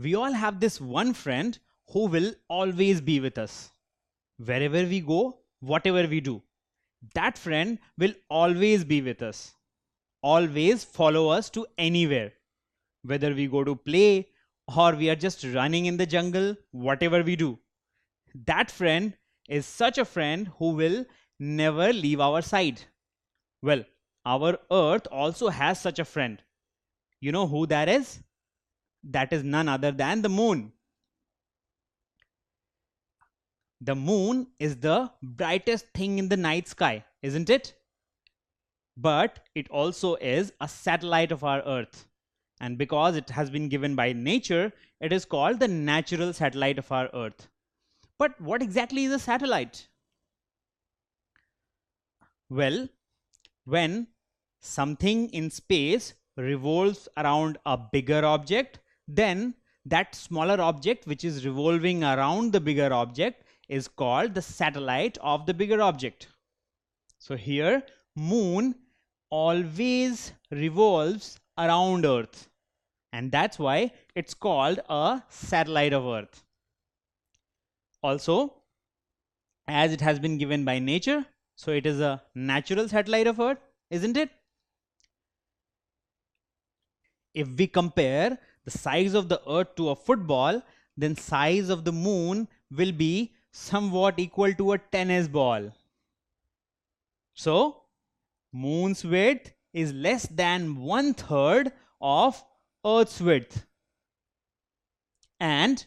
We all have this one friend who will always be with us. Wherever we go, whatever we do, that friend will always be with us. Always follow us to anywhere. Whether we go to play or we are just running in the jungle, whatever we do. That friend is such a friend who will never leave our side. Well, our earth also has such a friend. You know who that is? That is none other than the moon. The moon is the brightest thing in the night sky, isn't it? But it also is a satellite of our earth. And because it has been given by nature, it is called the natural satellite of our earth. But what exactly is a satellite? Well, when something in space revolves around a bigger object, then that smaller object which is revolving around the bigger object is called the satellite of the bigger object. So here, moon always revolves around Earth, and that's why it's called a satellite of Earth. Also, as it has been given by nature, so it is a natural satellite of Earth, isn't it? If we compare the size of the Earth to a football, then size of the moon will be somewhat equal to a tennis ball. So, moon's width is less than 1/3 of Earth's width. And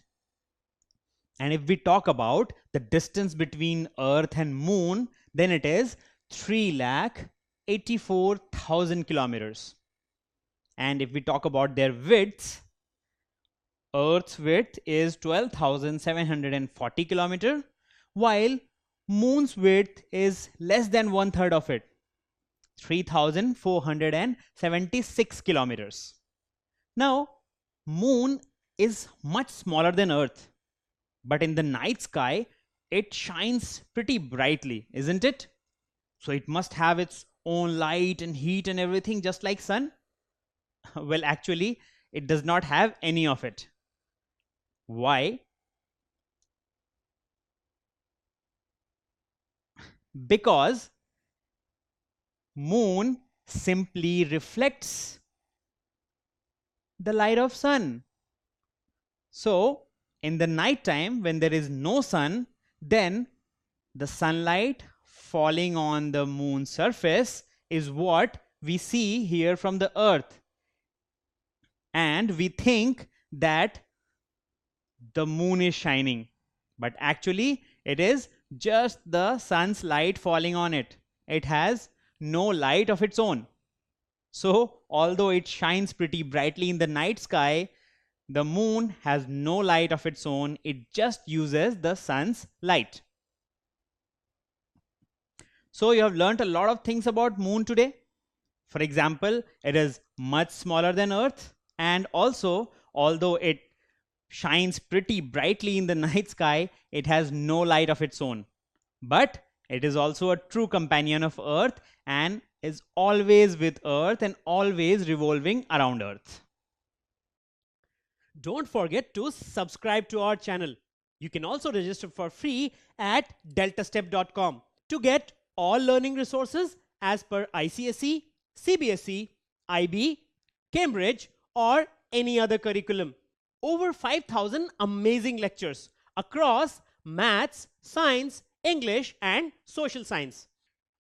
if we talk about the distance between Earth and moon, then it is 3,84,000 kilometers. And if we talk about their widths, Earth's width is 12,740 kilometers, while moon's width is less than 1/3 of it, 3,476 kilometers. Now, moon is much smaller than Earth, but in the night sky, it shines pretty brightly, isn't it? So it must have its own light and heat and everything just like sun. Well, actually, it does not have any of it. Why? Because moon simply reflects the light of sun. So in the night time, when there is no sun, then the sunlight falling on the moon's surface is what we see here from the earth. And we think that the moon is shining, but actually it is just the sun's light falling on it. It has no light of its own. So although it shines pretty brightly in the night sky, the moon has no light of its own. It just uses the sun's light. So you have learned a lot of things about moon today. For example, it is much smaller than Earth, and also although it shines pretty brightly in the night sky, it has no light of its own. But it is also a true companion of Earth and is always with Earth and always revolving around Earth. Don't forget to subscribe to our channel. You can also register for free at deltastep.com to get all learning resources as per ICSE, CBSE, IB, Cambridge, or any other curriculum. Over 5,000 amazing lectures across maths, science, English, and social science.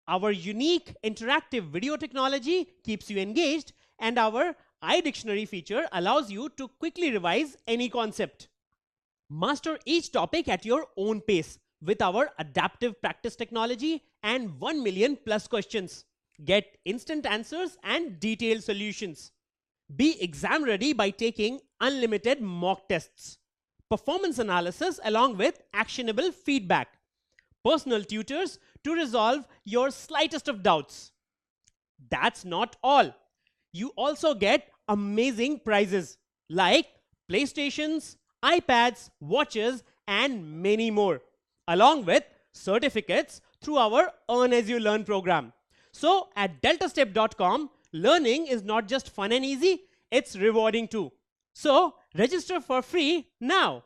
Our unique interactive video technology keeps you engaged, and our iDictionary feature allows you to quickly revise any concept. Master each topic at your own pace with our adaptive practice technology and 1 million plus questions. Get instant answers and detailed solutions. Be exam ready by taking unlimited mock tests, performance analysis along with actionable feedback, personal tutors to resolve your slightest of doubts. That's not all. You also get amazing prizes like PlayStations, iPads, watches, and many more, along with certificates through our Earn As You Learn program. So at deltastep.com, learning is not just fun and easy, it's rewarding too. So Register for free now.